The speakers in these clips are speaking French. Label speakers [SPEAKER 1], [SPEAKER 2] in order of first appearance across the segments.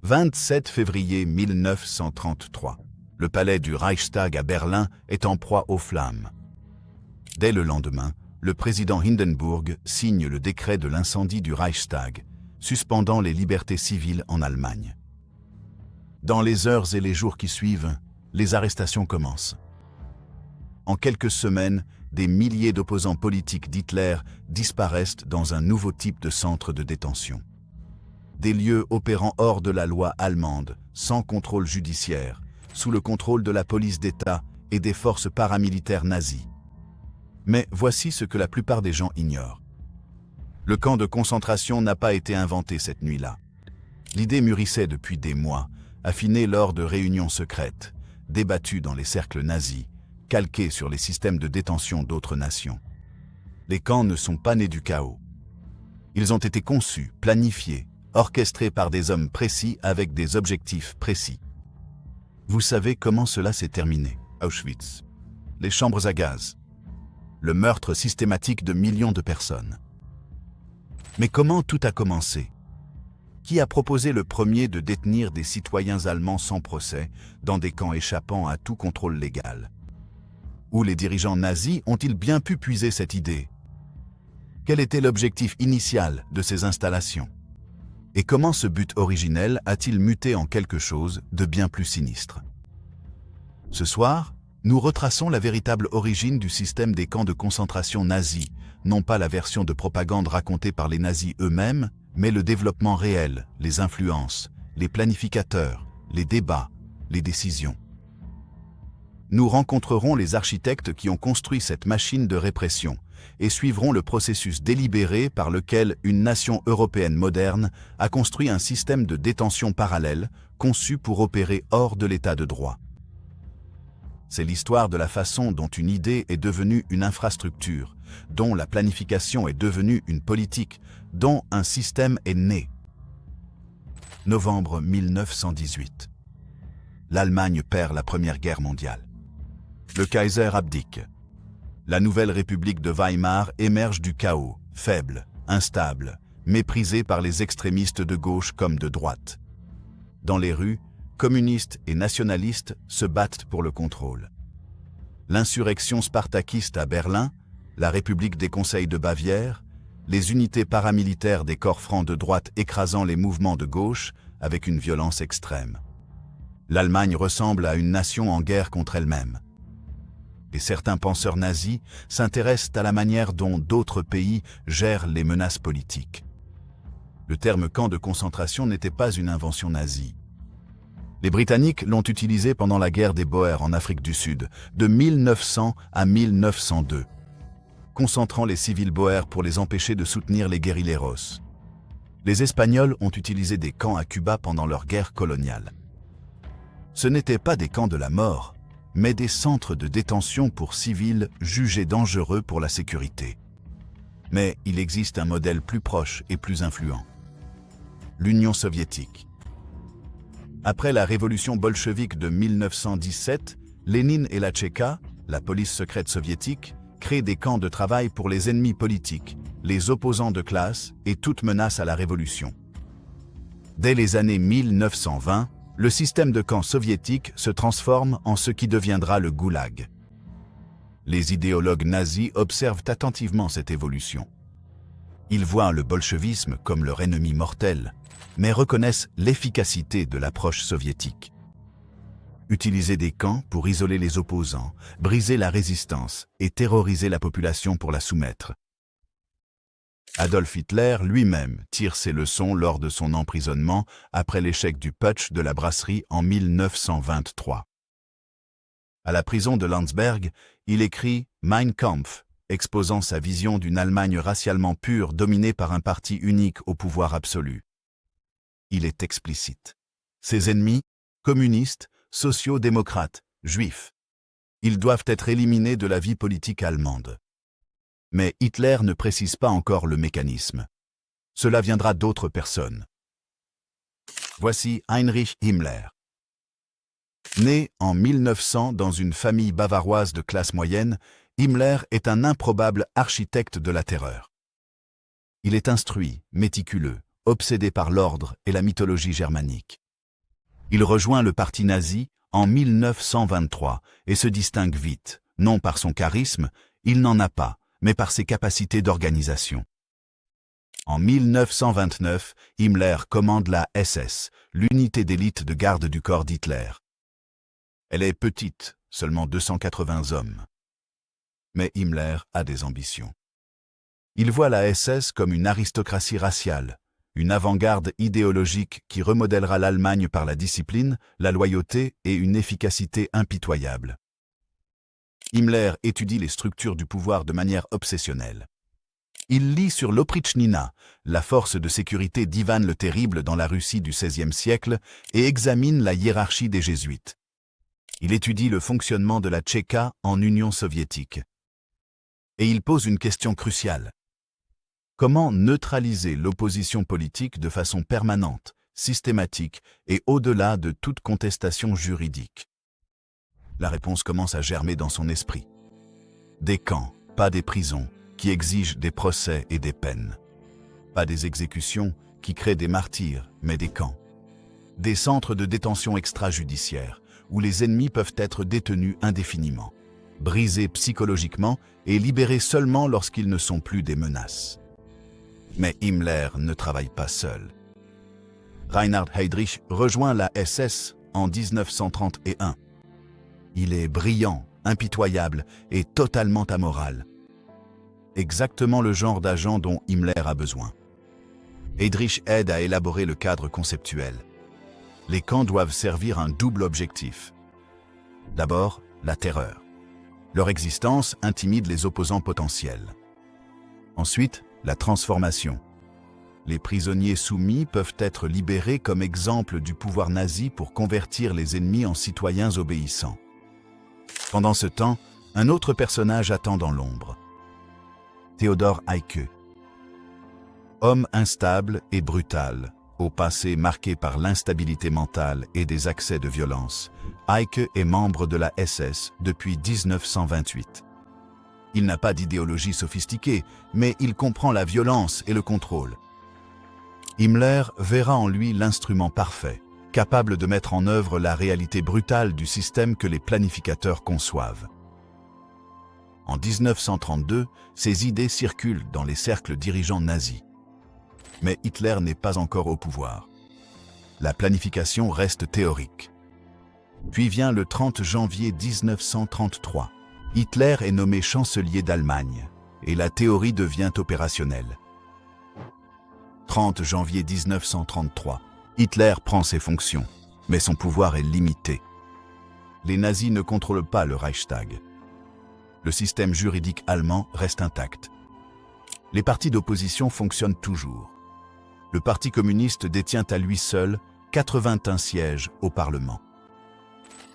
[SPEAKER 1] 27 février 1933. Le palais du Reichstag à Berlin est en proie aux flammes. Dès le lendemain, le président Hindenburg signe le décret de l'incendie du Reichstag, suspendant les libertés civiles en Allemagne. Dans les heures et les jours qui suivent, les arrestations commencent. En quelques semaines, des milliers d'opposants politiques d'Hitler disparaissent dans un nouveau type de centre de détention. Des lieux opérant hors de la loi allemande, sans contrôle judiciaire, sous le contrôle de la police d'État et des forces paramilitaires nazies. Mais voici ce que la plupart des gens ignorent. Le camp de concentration n'a pas été inventé cette nuit-là. L'idée mûrissait depuis des mois, affinée lors de réunions secrètes, débattues dans les cercles nazis, calquées sur les systèmes de détention d'autres nations. Les camps ne sont pas nés du chaos. Ils ont été conçus, planifiés, orchestrés par des hommes précis avec des objectifs précis. Vous savez comment cela s'est terminé? Auschwitz, les chambres à gaz, le meurtre systématique de millions de personnes. Mais comment tout a commencé? Qui a proposé le premier de détenir des citoyens allemands sans procès dans des camps échappant à tout contrôle légal? Où les dirigeants nazis ont-ils bien pu puiser cette idée? Quel était l'objectif initial de ces installations? Et comment ce but originel a-t-il muté en quelque chose de bien plus sinistre? Ce soir, nous retraçons la véritable origine du système des camps de concentration nazis, non pas la version de propagande racontée par les nazis eux-mêmes, mais le développement réel, les influences, les planificateurs, les débats, les décisions. Nous rencontrerons les architectes qui ont construit cette machine de répression et suivrons le processus délibéré par lequel une nation européenne moderne a construit un système de détention parallèle conçu pour opérer hors de l'état de droit. C'est l'histoire de la façon dont une idée est devenue une infrastructure, dont la planification est devenue une politique, dont un système est né. Novembre 1918. L'Allemagne perd la Première Guerre mondiale. Le Kaiser abdique. La nouvelle République de Weimar émerge du chaos, faible, instable, méprisée par les extrémistes de gauche comme de droite. Dans les rues, communistes et nationalistes se battent pour le contrôle. L'insurrection spartakiste à Berlin, la République des conseils de Bavière, les unités paramilitaires des corps francs de droite écrasant les mouvements de gauche avec une violence extrême. L'Allemagne ressemble à une nation en guerre contre elle-même. Et certains penseurs nazis s'intéressent à la manière dont d'autres pays gèrent les menaces politiques. Le terme camp de concentration n'était pas une invention nazie. Les Britanniques l'ont utilisé pendant la guerre des Boers en Afrique du Sud, de 1900 à 1902, concentrant les civils boers pour les empêcher de soutenir les guérilleros. Les Espagnols ont utilisé des camps à Cuba pendant leur guerre coloniale. Ce n'étaient pas des camps de la mort, mais des centres de détention pour civils jugés dangereux pour la sécurité. Mais il existe un modèle plus proche et plus influent. L'Union soviétique. Après la révolution bolchevique de 1917, Lénine et la Tchéka, la police secrète soviétique, créent des camps de travail pour les ennemis politiques, les opposants de classe et toute menace à la révolution. Dès les années 1920, le système de camps soviétique se transforme en ce qui deviendra le goulag. Les idéologues nazis observent attentivement cette évolution. Ils voient le bolchevisme comme leur ennemi mortel, mais reconnaissent l'efficacité de l'approche soviétique. Utiliser des camps pour isoler les opposants, briser la résistance et terroriser la population pour la soumettre. Adolf Hitler lui-même tire ses leçons lors de son emprisonnement après l'échec du putsch de la brasserie en 1923. À la prison de Landsberg, il écrit « Mein Kampf », exposant sa vision d'une Allemagne racialement pure dominée par un parti unique au pouvoir absolu. Il est explicite. Ses ennemis, communistes, sociaux-démocrates, juifs, ils doivent être éliminés de la vie politique allemande. Mais Hitler ne précise pas encore le mécanisme. Cela viendra d'autres personnes. Voici Heinrich Himmler. Né en 1900 dans une famille bavaroise de classe moyenne, Himmler est un improbable architecte de la terreur. Il est instruit, méticuleux, obsédé par l'ordre et la mythologie germanique. Il rejoint le parti nazi en 1923 et se distingue vite, non par son charisme, il n'en a pas, mais par ses capacités d'organisation. En 1929, Himmler commande la SS, l'unité d'élite de garde du corps d'Hitler. Elle est petite, seulement 280 hommes. Mais Himmler a des ambitions. Il voit la SS comme une aristocratie raciale, une avant-garde idéologique qui remodèlera l'Allemagne par la discipline, la loyauté et une efficacité impitoyable. Himmler étudie les structures du pouvoir de manière obsessionnelle. Il lit sur l'Oprichnina, la force de sécurité d'Ivan le Terrible dans la Russie du XVIe siècle, et examine la hiérarchie des jésuites. Il étudie le fonctionnement de la Tchéka en Union soviétique. Et il pose une question cruciale. Comment neutraliser l'opposition politique de façon permanente, systématique et au-delà de toute contestation juridique? La réponse commence à germer dans son esprit. Des camps, pas des prisons, qui exigent des procès et des peines. Pas des exécutions qui créent des martyrs, mais des camps. Des centres de détention extrajudiciaire, où les ennemis peuvent être détenus indéfiniment, brisés psychologiquement et libérés seulement lorsqu'ils ne sont plus des menaces. Mais Himmler ne travaille pas seul. Reinhard Heydrich rejoint la SS en 1931. Il est brillant, impitoyable et totalement amoral. Exactement le genre d'agent dont Himmler a besoin. Heydrich aide à élaborer le cadre conceptuel. Les camps doivent servir un double objectif. D'abord, la terreur. Leur existence intimide les opposants potentiels. Ensuite, la transformation. Les prisonniers soumis peuvent être libérés comme exemple du pouvoir nazi pour convertir les ennemis en citoyens obéissants. Pendant ce temps, un autre personnage attend dans l'ombre. Theodor Eicke. Homme instable et brutal, au passé marqué par l'instabilité mentale et des accès de violence, Eicke est membre de la SS depuis 1928. Il n'a pas d'idéologie sophistiquée, mais il comprend la violence et le contrôle. Himmler verra en lui l'instrument parfait, capable de mettre en œuvre la réalité brutale du système que les planificateurs conçoivent. En 1932, ses idées circulent dans les cercles dirigeants nazis. Mais Hitler n'est pas encore au pouvoir. La planification reste théorique. Puis vient le 30 janvier 1933. Hitler est nommé chancelier d'Allemagne et la théorie devient opérationnelle. 30 janvier 1933. Hitler prend ses fonctions, mais son pouvoir est limité. Les nazis ne contrôlent pas le Reichstag. Le système juridique allemand reste intact. Les partis d'opposition fonctionnent toujours. Le Parti communiste détient à lui seul 81 sièges au Parlement.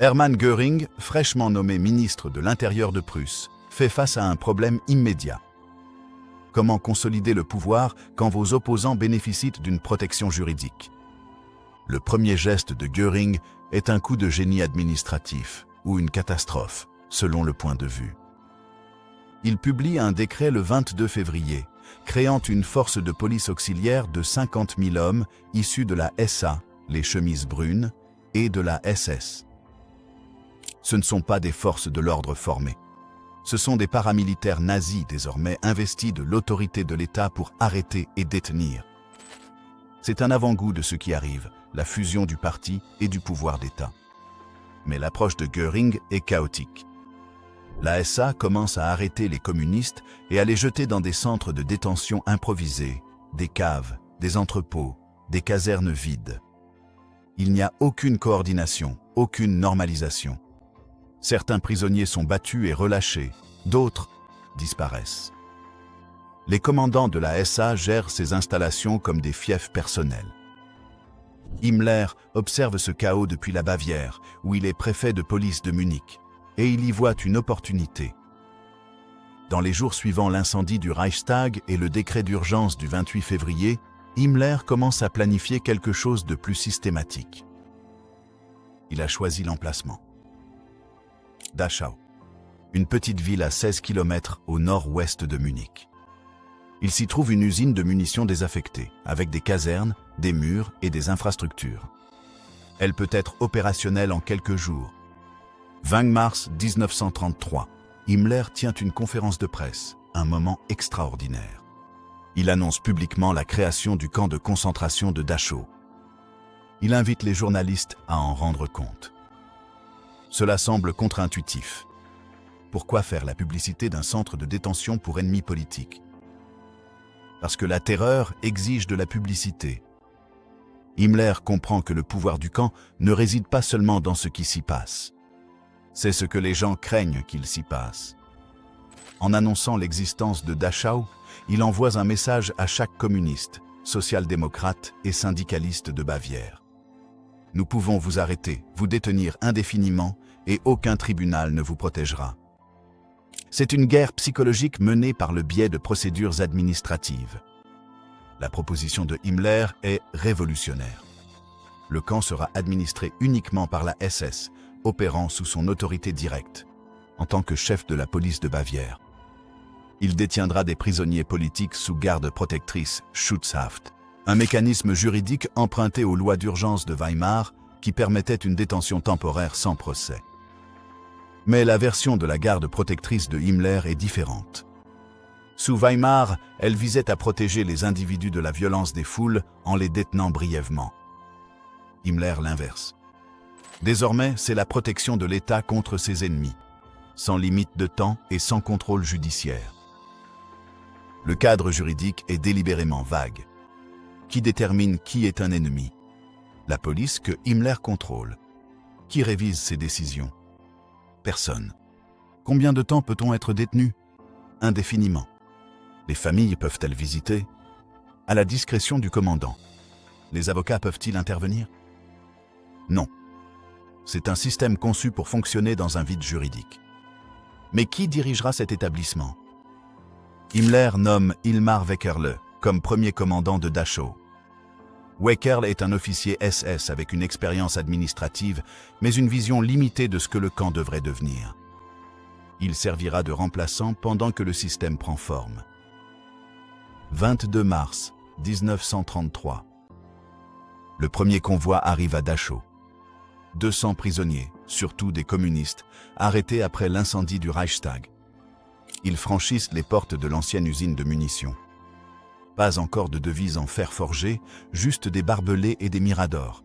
[SPEAKER 1] Hermann Göring, fraîchement nommé ministre de l'Intérieur de Prusse, fait face à un problème immédiat. Comment consolider le pouvoir quand vos opposants bénéficient d'une protection juridique? Le premier geste de Göring est un coup de génie administratif ou une catastrophe, selon le point de vue. Il publie un décret le 22 février, créant une force de police auxiliaire de 50 000 hommes issus de la SA, les chemises brunes, et de la SS. Ce ne sont pas des forces de l'ordre formées. Ce sont des paramilitaires nazis désormais investis de l'autorité de l'État pour arrêter et détenir. C'est un avant-goût de ce qui arrive, la fusion du parti et du pouvoir d'État. Mais l'approche de Göring est chaotique. La SA commence à arrêter les communistes et à les jeter dans des centres de détention improvisés, des caves, des entrepôts, des casernes vides. Il n'y a aucune coordination, aucune normalisation. Certains prisonniers sont battus et relâchés, d'autres disparaissent. Les commandants de la SA gèrent ces installations comme des fiefs personnels. Himmler observe ce chaos depuis la Bavière, où il est préfet de police de Munich, et il y voit une opportunité. Dans les jours suivant l'incendie du Reichstag et le décret d'urgence du 28 février, Himmler commence à planifier quelque chose de plus systématique. Il a choisi l'emplacement. Dachau, une petite ville à 16 km au nord-ouest de Munich. Il s'y trouve une usine de munitions désaffectée, avec des casernes, des murs et des infrastructures. Elle peut être opérationnelle en quelques jours. 20 mars 1933. Himmler tient une conférence de presse, un moment extraordinaire. Il annonce publiquement la création du camp de concentration de Dachau. Il invite les journalistes à en rendre compte. Cela semble contre-intuitif. Pourquoi faire la publicité d'un centre de détention pour ennemis politiques? Parce que la terreur exige de la publicité. Himmler comprend que le pouvoir du camp ne réside pas seulement dans ce qui s'y passe. C'est ce que les gens craignent qu'il s'y passe. En annonçant l'existence de Dachau, il envoie un message à chaque communiste, social-démocrate et syndicaliste de Bavière. Nous pouvons vous arrêter, vous détenir indéfiniment et aucun tribunal ne vous protégera. C'est une guerre psychologique menée par le biais de procédures administratives. La proposition de Himmler est révolutionnaire. Le camp sera administré uniquement par la SS, opérant sous son autorité directe, en tant que chef de la police de Bavière. Il détiendra des prisonniers politiques sous garde protectrice, Schutzhaft, un mécanisme juridique emprunté aux lois d'urgence de Weimar qui permettait une détention temporaire sans procès. Mais la version de la garde protectrice de Himmler est différente. Sous Weimar, elle visait à protéger les individus de la violence des foules en les détenant brièvement. Himmler l'inverse. Désormais, c'est la protection de l'État contre ses ennemis, sans limite de temps et sans contrôle judiciaire. Le cadre juridique est délibérément vague. Qui détermine qui est un ennemi? La police que Himmler contrôle. Qui révise ses décisions? Personne. Combien de temps peut-on être détenu? Indéfiniment. Les familles peuvent-elles visiter? À la discrétion du commandant. Les avocats peuvent-ils intervenir? Non. C'est un système conçu pour fonctionner dans un vide juridique. Mais qui dirigera cet établissement? Himmler nomme Ilmar Weckerle comme premier commandant de Dachau. Weckerle est un officier SS avec une expérience administrative, mais une vision limitée de ce que le camp devrait devenir. Il servira de remplaçant pendant que le système prend forme. 22 mars 1933. Le premier convoi arrive à Dachau. 200 prisonniers, surtout des communistes, arrêtés après l'incendie du Reichstag. Ils franchissent les portes de l'ancienne usine de munitions. Pas encore de devises en fer forgé, juste des barbelés et des miradors.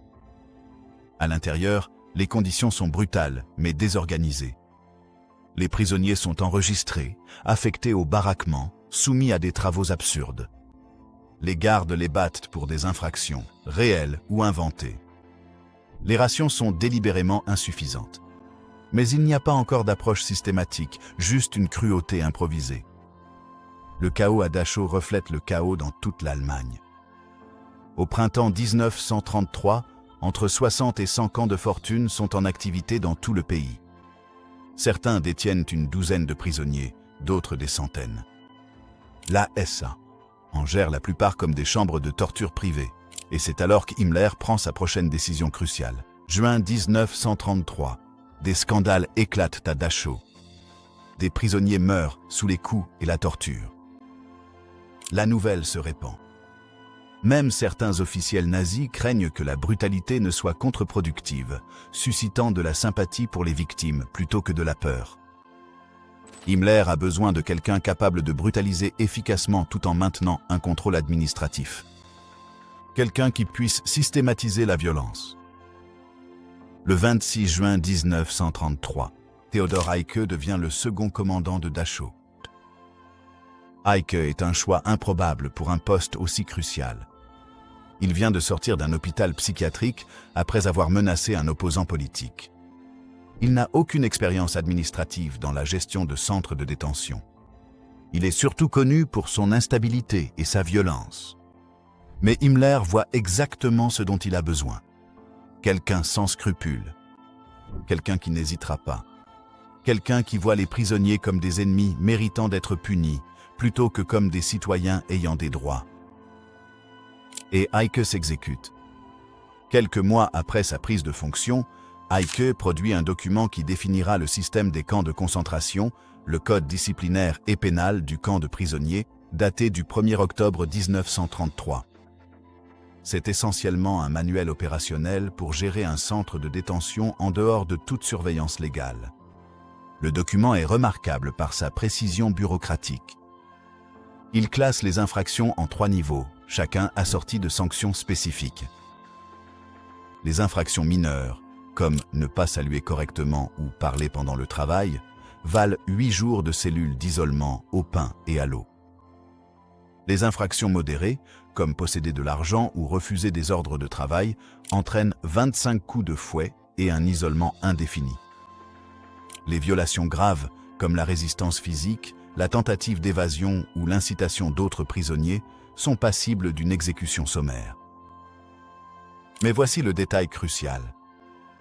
[SPEAKER 1] À l'intérieur, les conditions sont brutales, mais désorganisées. Les prisonniers sont enregistrés, affectés au baraquement, soumis à des travaux absurdes. Les gardes les battent pour des infractions, réelles ou inventées. Les rations sont délibérément insuffisantes. Mais il n'y a pas encore d'approche systématique, juste une cruauté improvisée. Le chaos à Dachau reflète le chaos dans toute l'Allemagne. Au printemps 1933, entre 60 et 100 camps de fortune sont en activité dans tout le pays. Certains détiennent une douzaine de prisonniers, d'autres des centaines. La SA en gère la plupart comme des chambres de torture privées, et c'est alors qu'Himmler prend sa prochaine décision cruciale. Juin 1933, des scandales éclatent à Dachau. Des prisonniers meurent sous les coups et la torture. La nouvelle se répand. Même certains officiels nazis craignent que la brutalité ne soit contre-productive, suscitant de la sympathie pour les victimes plutôt que de la peur. Himmler a besoin de quelqu'un capable de brutaliser efficacement tout en maintenant un contrôle administratif. Quelqu'un qui puisse systématiser la violence. Le 26 juin 1933, Theodor Eicke devient le second commandant de Dachau. Eicke est un choix improbable pour un poste aussi crucial. Il vient de sortir d'un hôpital psychiatrique après avoir menacé un opposant politique. Il n'a aucune expérience administrative dans la gestion de centres de détention. Il est surtout connu pour son instabilité et sa violence. Mais Himmler voit exactement ce dont il a besoin. Quelqu'un sans scrupules. Quelqu'un qui n'hésitera pas. Quelqu'un qui voit les prisonniers comme des ennemis méritant d'être punis, plutôt que comme des citoyens ayant des droits. Et Eicke s'exécute. Quelques mois après sa prise de fonction, Eicke produit un document qui définira le système des camps de concentration, le code disciplinaire et pénal du camp de prisonniers, daté du 1er octobre 1933. C'est essentiellement un manuel opérationnel pour gérer un centre de détention en dehors de toute surveillance légale. Le document est remarquable par sa précision bureaucratique. Il classe les infractions en 3 niveaux, chacun assorti de sanctions spécifiques. Les infractions mineures, comme ne pas saluer correctement ou parler pendant le travail, valent 8 jours de cellules d'isolement au pain et à l'eau. Les infractions modérées, comme posséder de l'argent ou refuser des ordres de travail, entraînent 25 coups de fouet et un isolement indéfini. Les violations graves, comme la résistance physique, la tentative d'évasion ou l'incitation d'autres prisonniers, sont passibles d'une exécution sommaire. Mais voici le détail crucial.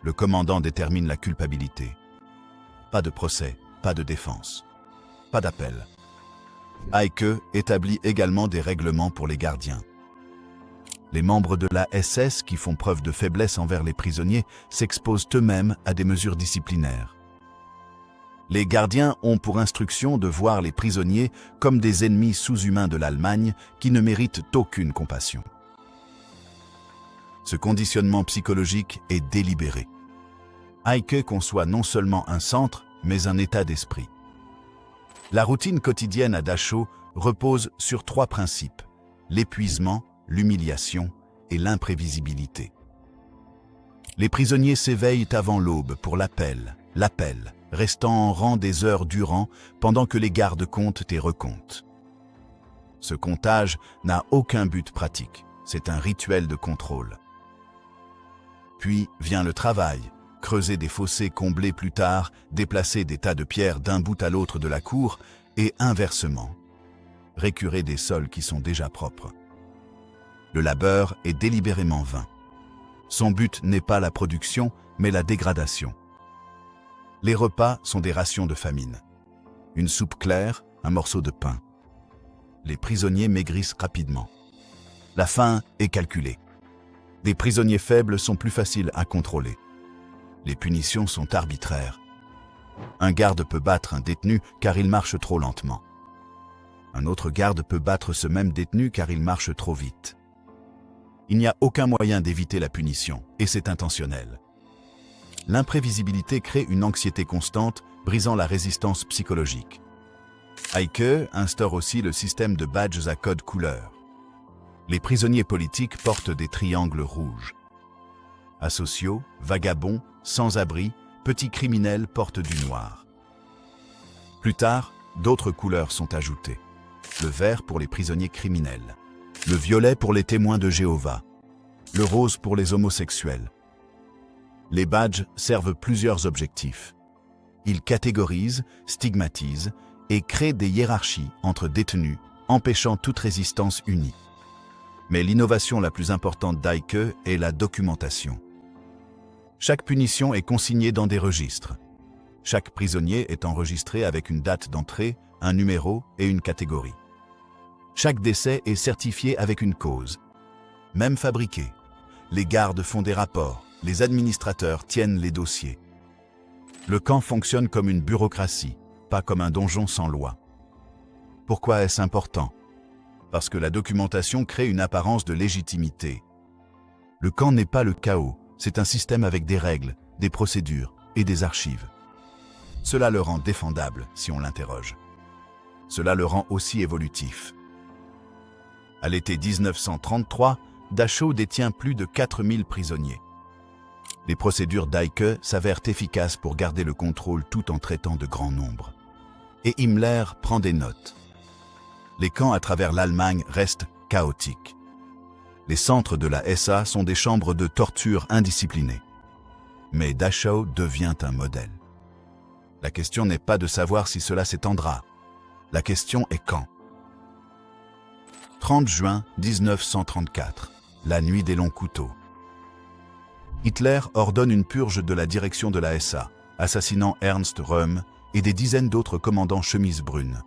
[SPEAKER 1] Le commandant détermine la culpabilité. Pas de procès, pas de défense, pas d'appel. Eicke établit également des règlements pour les gardiens. Les membres de la SS qui font preuve de faiblesse envers les prisonniers s'exposent eux-mêmes à des mesures disciplinaires. Les gardiens ont pour instruction de voir les prisonniers comme des ennemis sous-humains de l'Allemagne qui ne méritent aucune compassion. Ce conditionnement psychologique est délibéré. Eicke conçoit non seulement un centre, mais un état d'esprit. La routine quotidienne à Dachau repose sur 3 principes: l'épuisement, l'humiliation et l'imprévisibilité. Les prisonniers s'éveillent avant l'aube pour l'appel, restant en rang des heures durant pendant que les gardes comptent et recomptent. Ce comptage n'a aucun but pratique, c'est un rituel de contrôle. Puis vient le travail, creuser des fossés comblés plus tard, déplacer des tas de pierres d'un bout à l'autre de la cour et inversement, récurer des sols qui sont déjà propres. Le labeur est délibérément vain. Son but n'est pas la production, mais la dégradation. Les repas sont des rations de famine. Une soupe claire, un morceau de pain. Les prisonniers maigrissent rapidement. La faim est calculée. Des prisonniers faibles sont plus faciles à contrôler. Les punitions sont arbitraires. Un garde peut battre un détenu car il marche trop lentement. Un autre garde peut battre ce même détenu car il marche trop vite. Il n'y a aucun moyen d'éviter la punition, et c'est intentionnel. L'imprévisibilité crée une anxiété constante, brisant la résistance psychologique. Eicke instaure aussi le système de badges à code couleur. Les prisonniers politiques portent des triangles rouges. Asociaux, vagabonds, sans-abri, petits criminels portent du noir. Plus tard, d'autres couleurs sont ajoutées. Le vert pour les prisonniers criminels, le violet pour les témoins de Jéhovah, le rose pour les homosexuels. Les badges servent plusieurs objectifs. Ils catégorisent, stigmatisent et créent des hiérarchies entre détenus, empêchant toute résistance unie. Mais l'innovation la plus importante d'Eicke est la documentation. Chaque punition est consignée dans des registres. Chaque prisonnier est enregistré avec une date d'entrée, un numéro et une catégorie. Chaque décès est certifié avec une cause. Même fabriqué. Les gardes font des rapports, les administrateurs tiennent les dossiers. Le camp fonctionne comme une bureaucratie, pas comme un donjon sans loi. Pourquoi est-ce important? Parce que la documentation crée une apparence de légitimité. Le camp n'est pas le chaos, c'est un système avec des règles, des procédures et des archives. Cela le rend défendable si on l'interroge. Cela le rend aussi évolutif. À l'été 1933, Dachau détient plus de 4000 prisonniers. Les procédures d'Eicke s'avèrent efficaces pour garder le contrôle tout en traitant de grands nombres. Et Himmler prend des notes. Les camps à travers l'Allemagne restent chaotiques. Les centres de la SA sont des chambres de torture indisciplinées. Mais Dachau devient un modèle. La question n'est pas de savoir si cela s'étendra. La question est quand. 30 juin 1934, la nuit des longs couteaux. Hitler ordonne une purge de la direction de la SA, assassinant Ernst Röhm et des dizaines d'autres commandants chemise brune.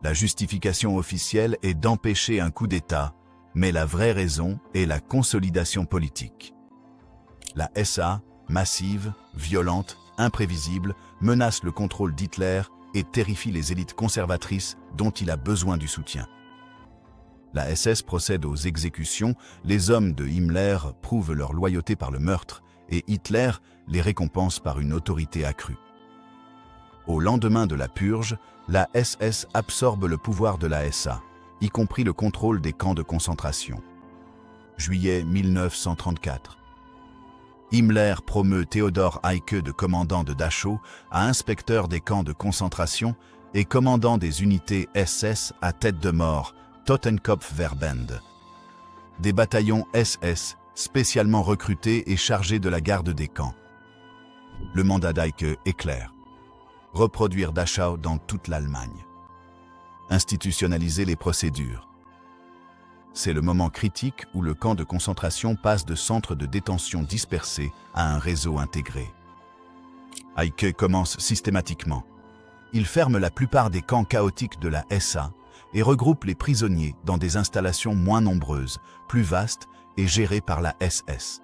[SPEAKER 1] La justification officielle est d'empêcher un coup d'État, mais la vraie raison est la consolidation politique. La SA, massive, violente, imprévisible, menace le contrôle d'Hitler et terrifie les élites conservatrices dont il a besoin du soutien. La SS procède aux exécutions, les hommes de Himmler prouvent leur loyauté par le meurtre et Hitler les récompense par une autorité accrue. Au lendemain de la purge, la SS absorbe le pouvoir de la SA, y compris le contrôle des camps de concentration. Juillet 1934. Himmler promeut Theodor Eicke de commandant de Dachau à inspecteur des camps de concentration et commandant des unités SS à tête de mort, Totenkopfverbände. Des bataillons SS spécialement recrutés et chargés de la garde des camps. Le mandat d'Eicke est clair. Reproduire Dachau dans toute l'Allemagne. Institutionnaliser les procédures. C'est le moment critique où le camp de concentration passe de centres de détention dispersés à un réseau intégré. Eicke commence systématiquement. Il ferme la plupart des camps chaotiques de la SA et regroupe les prisonniers dans des installations moins nombreuses, plus vastes et gérées par la SS.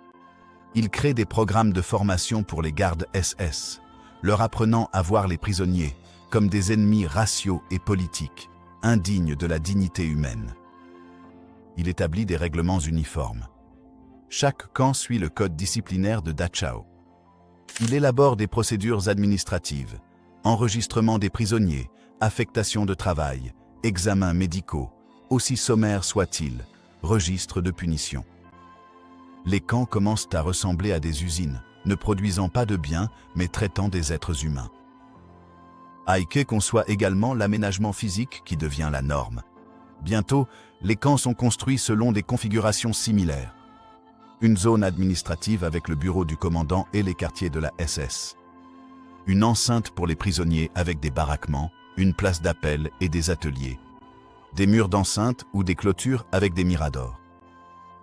[SPEAKER 1] Il crée des programmes de formation pour les gardes SS, leur apprenant à voir les prisonniers comme des ennemis raciaux et politiques, indignes de la dignité humaine. Il établit des règlements uniformes. Chaque camp suit le code disciplinaire de Dachau. Il élabore des procédures administratives, enregistrement des prisonniers, affectation de travail, examens médicaux, aussi sommaires soient-ils, registres de punition. Les camps commencent à ressembler à des usines, ne produisant pas de biens, mais traitant des êtres humains. Eicke conçoit également l'aménagement physique qui devient la norme. Bientôt, les camps sont construits selon des configurations similaires. Une zone administrative avec le bureau du commandant et les quartiers de la SS. Une enceinte pour les prisonniers avec des baraquements, une place d'appel et des ateliers. Des murs d'enceinte ou des clôtures avec des miradors.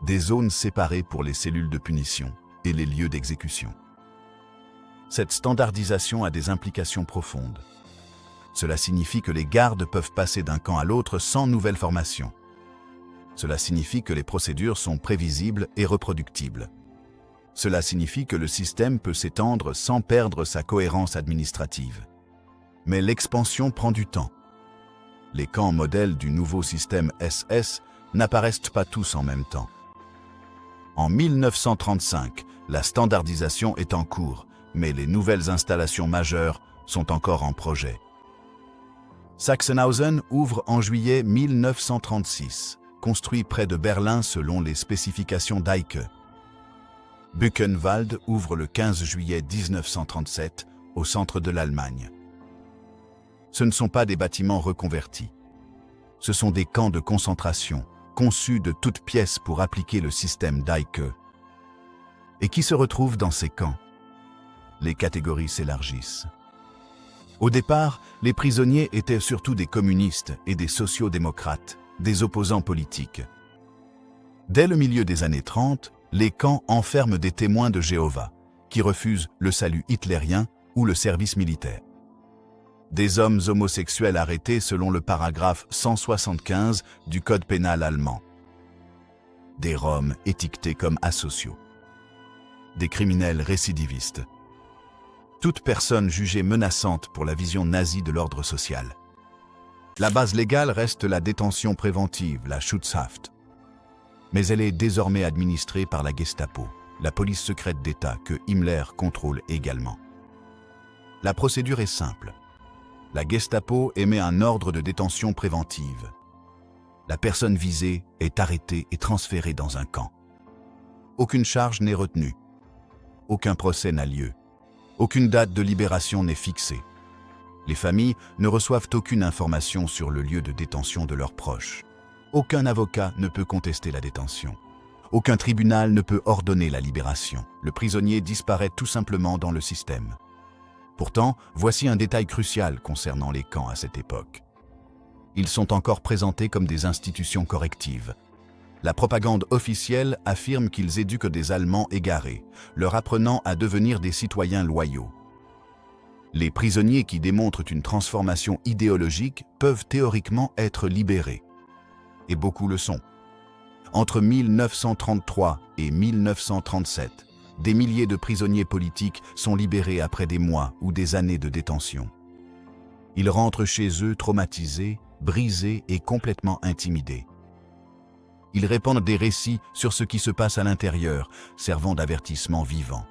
[SPEAKER 1] Des zones séparées pour les cellules de punition et les lieux d'exécution. Cette standardisation a des implications profondes. Cela signifie que les gardes peuvent passer d'un camp à l'autre sans nouvelle formation. Cela signifie que les procédures sont prévisibles et reproductibles. Cela signifie que le système peut s'étendre sans perdre sa cohérence administrative. Mais l'expansion prend du temps. Les camps modèles du nouveau système SS n'apparaissent pas tous en même temps. En 1935, la standardisation est en cours, mais les nouvelles installations majeures sont encore en projet. Sachsenhausen ouvre en juillet 1936, construit près de Berlin selon les spécifications d'Eicke. Buchenwald ouvre le 15 juillet 1937 au centre de l'Allemagne. Ce ne sont pas des bâtiments reconvertis. Ce sont des camps de concentration, conçus de toutes pièces pour appliquer le système d'Eicke. Et qui se retrouvent dans ces camps? Les catégories s'élargissent. Au départ, les prisonniers étaient surtout des communistes et des sociaux-démocrates, des opposants politiques. Dès le milieu des années 30, les camps enferment des témoins de Jéhovah, qui refusent le salut hitlérien ou le service militaire. Des hommes homosexuels arrêtés selon le paragraphe 175 du Code pénal allemand. Des Roms étiquetés comme asociaux. Des criminels récidivistes. Toute personne jugée menaçante pour la vision nazie de l'ordre social. La base légale reste la détention préventive, la Schutzhaft. Mais elle est désormais administrée par la Gestapo, la police secrète d'État que Himmler contrôle également. La procédure est simple. La Gestapo émet un ordre de détention préventive. La personne visée est arrêtée et transférée dans un camp. Aucune charge n'est retenue. Aucun procès n'a lieu. Aucune date de libération n'est fixée. Les familles ne reçoivent aucune information sur le lieu de détention de leurs proches. Aucun avocat ne peut contester la détention. Aucun tribunal ne peut ordonner la libération. Le prisonnier disparaît tout simplement dans le système. Pourtant, voici un détail crucial concernant les camps à cette époque. Ils sont encore présentés comme des institutions correctives. La propagande officielle affirme qu'ils éduquent des Allemands égarés, leur apprenant à devenir des citoyens loyaux. Les prisonniers qui démontrent une transformation idéologique peuvent théoriquement être libérés. Et beaucoup le sont. Entre 1933 et 1937, des milliers de prisonniers politiques sont libérés après des mois ou des années de détention. Ils rentrent chez eux traumatisés, brisés et complètement intimidés. Ils répandent des récits sur ce qui se passe à l'intérieur, servant d'avertissement vivant.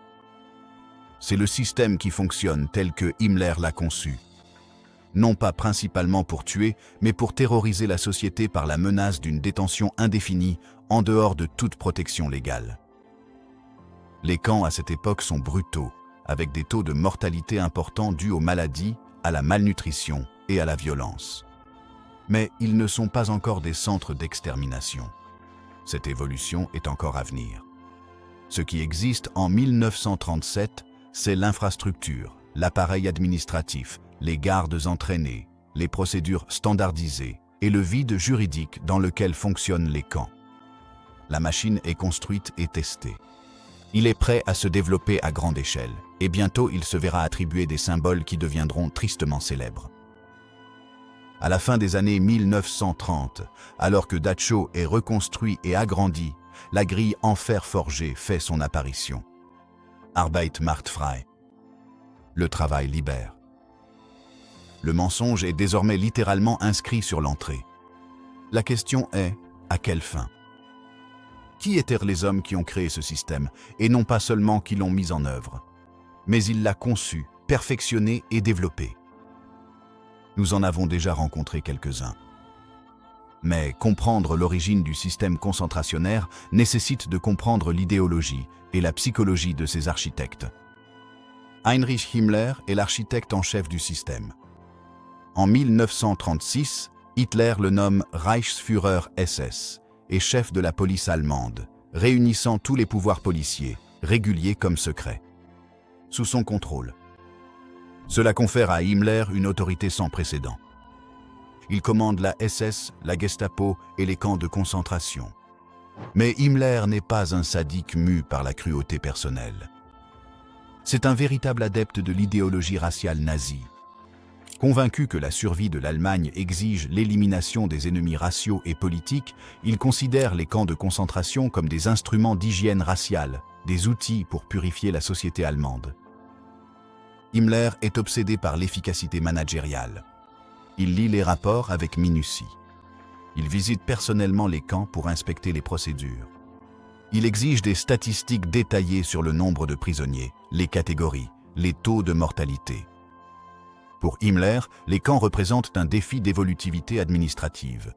[SPEAKER 1] C'est le système qui fonctionne tel que Himmler l'a conçu. Non pas principalement pour tuer, mais pour terroriser la société par la menace d'une détention indéfinie en dehors de toute protection légale. Les camps à cette époque sont brutaux, avec des taux de mortalité importants dus aux maladies, à la malnutrition et à la violence. Mais ils ne sont pas encore des centres d'extermination. Cette évolution est encore à venir. Ce qui existe en 1937, c'est l'infrastructure, l'appareil administratif, les gardes entraînés, les procédures standardisées et le vide juridique dans lequel fonctionnent les camps. La machine est construite et testée. Il est prêt à se développer à grande échelle, et bientôt il se verra attribuer des symboles qui deviendront tristement célèbres. À la fin des années 1930, alors que Dachau est reconstruit et agrandi, la grille en fer forgé fait son apparition. Arbeit macht frei. Le travail libère. Le mensonge est désormais littéralement inscrit sur l'entrée. La question est, à quelle fin? Qui étaient les hommes qui ont créé ce système, et non pas seulement qui l'ont mis en œuvre? Mais il l'a conçu, perfectionné et développé. Nous en avons déjà rencontré quelques-uns. Mais comprendre l'origine du système concentrationnaire nécessite de comprendre l'idéologie et la psychologie de ses architectes. Heinrich Himmler est l'architecte en chef du système. En 1936, Hitler le nomme Reichsführer SS et chef de la police allemande, réunissant tous les pouvoirs policiers, réguliers comme secrets, sous son contrôle. Cela confère à Himmler une autorité sans précédent. Il commande la SS, la Gestapo et les camps de concentration. Mais Himmler n'est pas un sadique mu par la cruauté personnelle. C'est un véritable adepte de l'idéologie raciale nazie. Convaincu que la survie de l'Allemagne exige l'élimination des ennemis raciaux et politiques, il considère les camps de concentration comme des instruments d'hygiène raciale, des outils pour purifier la société allemande. Himmler est obsédé par l'efficacité managériale. Il lit les rapports avec minutie. Il visite personnellement les camps pour inspecter les procédures. Il exige des statistiques détaillées sur le nombre de prisonniers, les catégories, les taux de mortalité. Pour Himmler, les camps représentent un défi d'évolutivité administrative.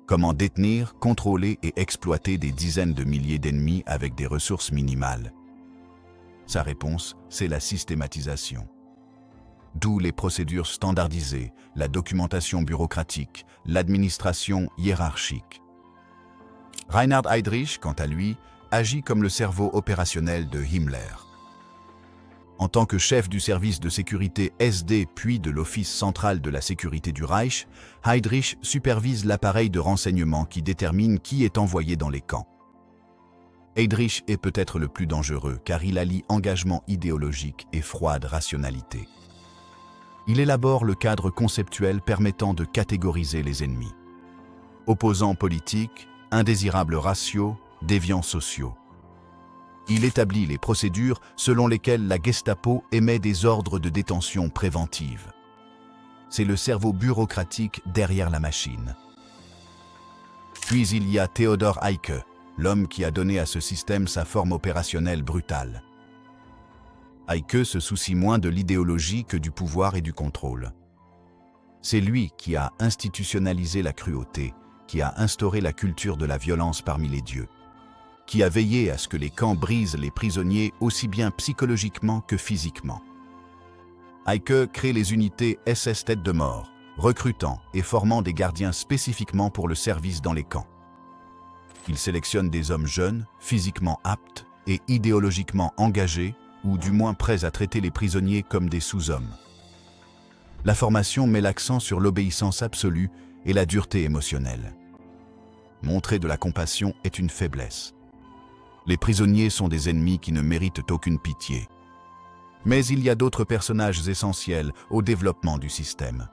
[SPEAKER 1] Comment détenir, contrôler et exploiter des dizaines de milliers d'ennemis avec des ressources minimales? Sa réponse, c'est la systématisation. D'où les procédures standardisées, la documentation bureaucratique, l'administration hiérarchique. Reinhard Heydrich, quant à lui, agit comme le cerveau opérationnel de Himmler. En tant que chef du service de sécurité SD puis de l'Office central de la sécurité du Reich, Heydrich supervise l'appareil de renseignement qui détermine qui est envoyé dans les camps. Heydrich est peut-être le plus dangereux car il allie engagement idéologique et froide rationalité. Il élabore le cadre conceptuel permettant de catégoriser les ennemis. Opposants politiques, indésirables raciaux, déviants sociaux. Il établit les procédures selon lesquelles la Gestapo émet des ordres de détention préventive. C'est le cerveau bureaucratique derrière la machine. Puis il y a Theodor Eicke, l'homme qui a donné à ce système sa forme opérationnelle brutale. Eicke se soucie moins de l'idéologie que du pouvoir et du contrôle. C'est lui qui a institutionnalisé la cruauté, qui a instauré la culture de la violence parmi les dieux, qui a veillé à ce que les camps brisent les prisonniers aussi bien psychologiquement que physiquement. Eicke crée les unités SS tête de mort, recrutant et formant des gardiens spécifiquement pour le service dans les camps. Il sélectionne des hommes jeunes, physiquement aptes et idéologiquement engagés, ou du moins prêts à traiter les prisonniers comme des sous-hommes. La formation met l'accent sur l'obéissance absolue et la dureté émotionnelle. Montrer de la compassion est une faiblesse. Les prisonniers sont des ennemis qui ne méritent aucune pitié. Mais il y a d'autres personnages essentiels au développement du système.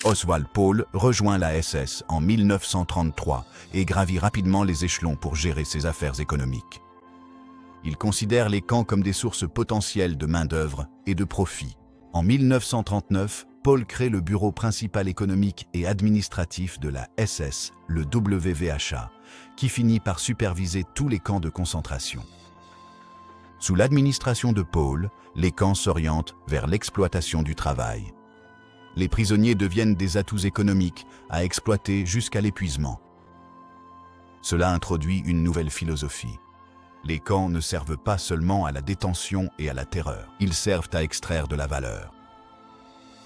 [SPEAKER 1] Oswald Pohl rejoint la SS en 1933 et gravit rapidement les échelons pour gérer ses affaires économiques. Il considère les camps comme des sources potentielles de main-d'œuvre et de profit. En 1939, Paul crée le bureau principal économique et administratif de la SS, le WVHA, qui finit par superviser tous les camps de concentration. Sous l'administration de Paul, les camps s'orientent vers l'exploitation du travail. Les prisonniers deviennent des atouts économiques à exploiter jusqu'à l'épuisement. Cela introduit une nouvelle philosophie. Les camps ne servent pas seulement à la détention et à la terreur, ils servent à extraire de la valeur.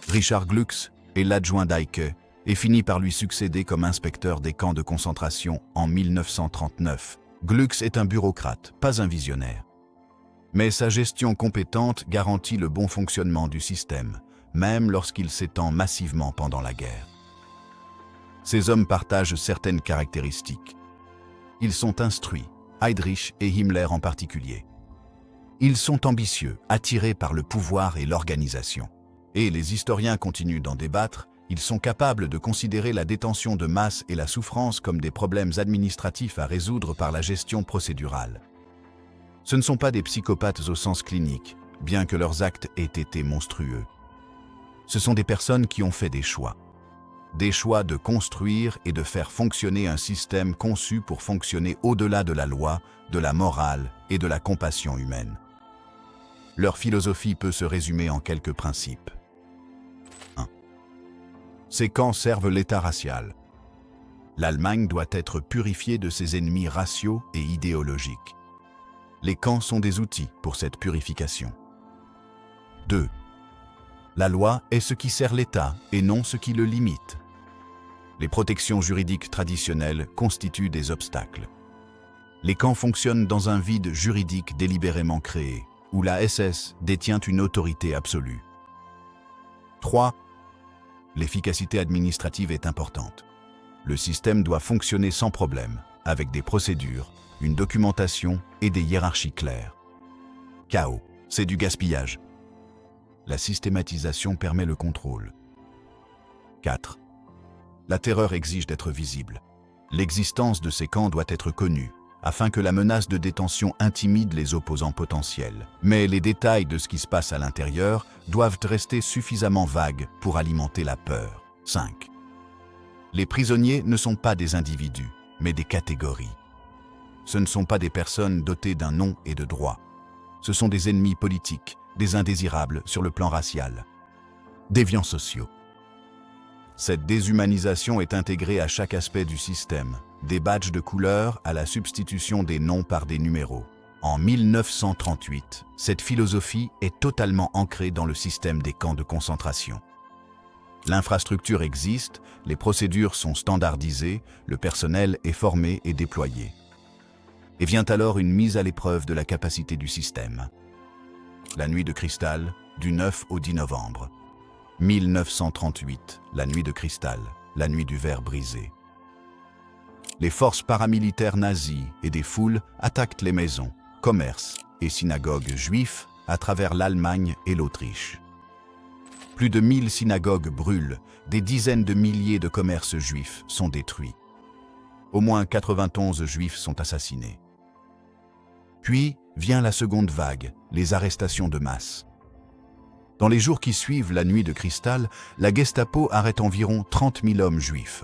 [SPEAKER 1] Richard Glucks est l'adjoint d'Eicke et finit par lui succéder comme inspecteur des camps de concentration en 1939. Glucks est un bureaucrate, pas un visionnaire. Mais sa gestion compétente garantit le bon fonctionnement du système, même lorsqu'il s'étend massivement pendant la guerre. Ces hommes partagent certaines caractéristiques. Ils sont instruits, Heydrich et Himmler en particulier. Ils sont ambitieux, attirés par le pouvoir et l'organisation. Et les historiens continuent d'en débattre, ils sont capables de considérer la détention de masse et la souffrance comme des problèmes administratifs à résoudre par la gestion procédurale. Ce ne sont pas des psychopathes au sens clinique, bien que leurs actes aient été monstrueux. Ce sont des personnes qui ont fait des choix. Des choix de construire et de faire fonctionner un système conçu pour fonctionner au-delà de la loi, de la morale et de la compassion humaine. Leur philosophie peut se résumer en quelques principes. 1. Ces camps servent l'État racial. L'Allemagne doit être purifiée de ses ennemis raciaux et idéologiques. Les camps sont des outils pour cette purification. 2. La loi est ce qui sert l'État et non ce qui le limite. Les protections juridiques traditionnelles constituent des obstacles. Les camps fonctionnent dans un vide juridique délibérément créé, où la SS détient une autorité absolue. 3. L'efficacité administrative est importante. Le système doit fonctionner sans problème, avec des procédures, une documentation et des hiérarchies claires. Chaos, c'est du gaspillage. La systématisation permet le contrôle. 4. La terreur exige d'être visible. L'existence de ces camps doit être connue, afin que la menace de détention intimide les opposants potentiels. Mais les détails de ce qui se passe à l'intérieur doivent rester suffisamment vagues pour alimenter la peur. 5. Les prisonniers ne sont pas des individus, mais des catégories. Ce ne sont pas des personnes dotées d'un nom et de droits. Ce sont des ennemis politiques, des indésirables sur le plan racial, déviants sociaux. Cette déshumanisation est intégrée à chaque aspect du système, des badges de couleur à la substitution des noms par des numéros. En 1938, cette philosophie est totalement ancrée dans le système des camps de concentration. L'infrastructure existe, les procédures sont standardisées, le personnel est formé et déployé. Et vient alors une mise à l'épreuve de la capacité du système. La nuit de cristal, du 9 au 10 novembre. 1938, la nuit de cristal, la nuit du verre brisé. Les forces paramilitaires nazies et des foules attaquent les maisons, commerces et synagogues juifs à travers l'Allemagne et l'Autriche. Plus de 1000 synagogues brûlent, des dizaines de milliers de commerces juifs sont détruits. Au moins 91 juifs sont assassinés. Puis vient la seconde vague, les arrestations de masse. Dans les jours qui suivent la nuit de cristal, la Gestapo arrête environ 30 000 hommes juifs.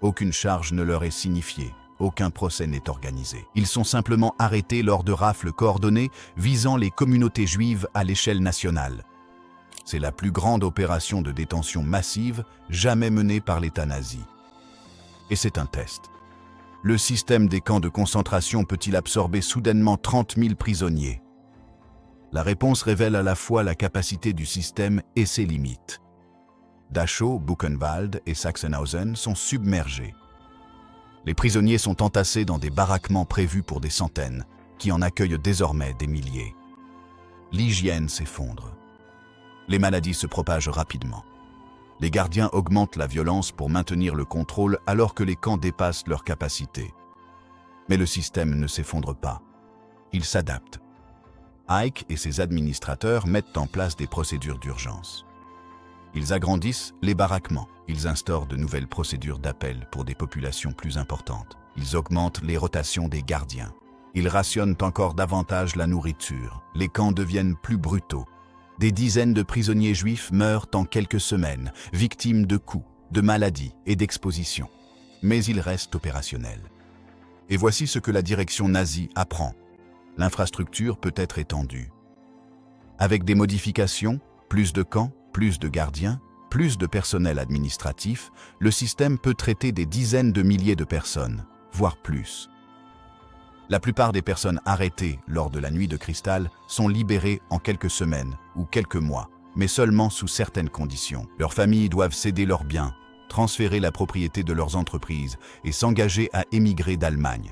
[SPEAKER 1] Aucune charge ne leur est signifiée, aucun procès n'est organisé. Ils sont simplement arrêtés lors de rafles coordonnées visant les communautés juives à l'échelle nationale. C'est la plus grande opération de détention massive jamais menée par l'État nazi. Et c'est un test. Le système des camps de concentration peut-il absorber soudainement 30 000 prisonniers? La réponse révèle à la fois la capacité du système et ses limites. Dachau, Buchenwald et Sachsenhausen sont submergés. Les prisonniers sont entassés dans des baraquements prévus pour des centaines, qui en accueillent désormais des milliers. L'hygiène s'effondre. Les maladies se propagent rapidement. Les gardiens augmentent la violence pour maintenir le contrôle alors que les camps dépassent leur capacité. Mais le système ne s'effondre pas. Il s'adapte. Eicke et ses administrateurs mettent en place des procédures d'urgence. Ils agrandissent les baraquements. Ils instaurent de nouvelles procédures d'appel pour des populations plus importantes. Ils augmentent les rotations des gardiens. Ils rationnent encore davantage la nourriture. Les camps deviennent plus brutaux. Des dizaines de prisonniers juifs meurent en quelques semaines, victimes de coups, de maladies et d'expositions. Mais ils restent opérationnels. Et voici ce que la direction nazie apprend. L'infrastructure peut être étendue. Avec des modifications, plus de camps, plus de gardiens, plus de personnel administratif, le système peut traiter des dizaines de milliers de personnes, voire plus. La plupart des personnes arrêtées lors de la nuit de cristal sont libérées en quelques semaines ou quelques mois, mais seulement sous certaines conditions. Leurs familles doivent céder leurs biens, transférer la propriété de leurs entreprises et s'engager à émigrer d'Allemagne.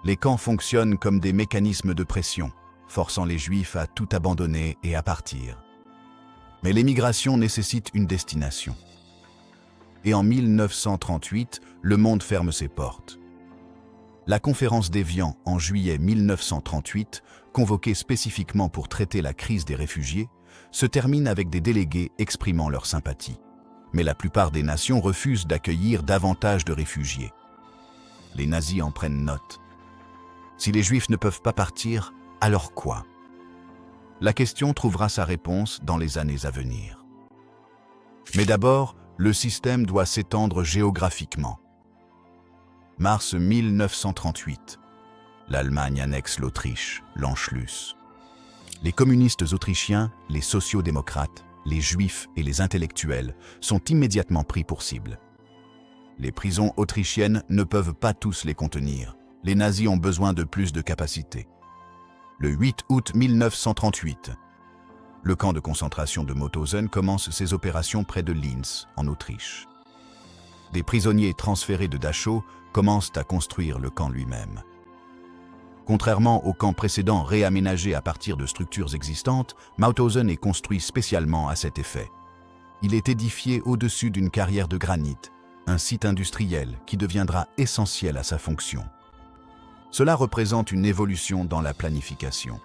[SPEAKER 1] Les camps fonctionnent comme des mécanismes de pression, forçant les Juifs à tout abandonner et à partir. Mais l'émigration nécessite une destination. Et en 1938, le monde ferme ses portes. La conférence d'Évian en juillet 1938, convoquée spécifiquement pour traiter la crise des réfugiés, se termine avec des délégués exprimant leur sympathie. Mais la plupart des nations refusent d'accueillir davantage de réfugiés. Les nazis en prennent note. Si les Juifs ne peuvent pas partir, alors quoi? La question trouvera sa réponse dans les années à venir. Mais d'abord, le système doit s'étendre géographiquement. Mars 1938. L'Allemagne annexe l'Autriche, l'Anschluss. Les communistes autrichiens, les sociaux-démocrates, les juifs et les intellectuels sont immédiatement pris pour cible. Les prisons autrichiennes ne peuvent pas tous les contenir. Les nazis ont besoin de plus de capacités. Le 8 août 1938, le camp de concentration de Mauthausen commence ses opérations près de Linz, en Autriche. Des prisonniers transférés de Dachau commencent à construire le camp lui-même. Contrairement au camp précédent réaménagé à partir de structures existantes, Mauthausen est construit spécialement à cet effet. Il est édifié au-dessus d'une carrière de granit, un site industriel qui deviendra essentiel à sa fonction. Cela représente une évolution dans la planification.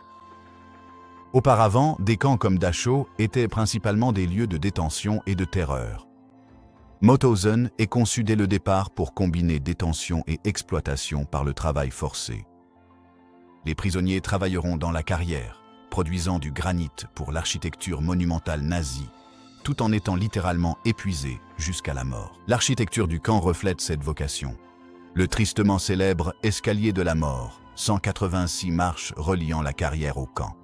[SPEAKER 1] Auparavant, des camps comme Dachau étaient principalement des lieux de détention et de terreur. Mauthausen est conçu dès le départ pour combiner détention et exploitation par le travail forcé. Les prisonniers travailleront dans la carrière, produisant du granit pour l'architecture monumentale nazie, tout en étant littéralement épuisés jusqu'à la mort. L'architecture du camp reflète cette vocation. Le tristement célèbre escalier de la mort, 186 marches reliant la carrière au camp.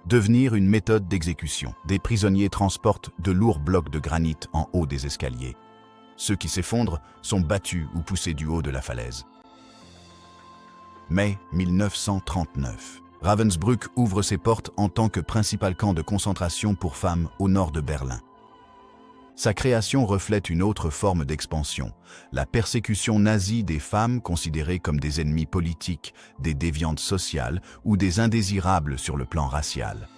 [SPEAKER 1] Devenir une méthode d'exécution. Des prisonniers transportent de lourds blocs de granit en haut des escaliers. Ceux qui s'effondrent sont battus ou poussés du haut de la falaise. Mai 1939. Ravensbrück ouvre ses portes en tant que principal camp de concentration pour femmes au nord de Berlin. Sa création reflète une autre forme d'expansion, la persécution nazie des femmes considérées comme des ennemis politiques, des déviantes sociales ou des indésirables sur le plan racial.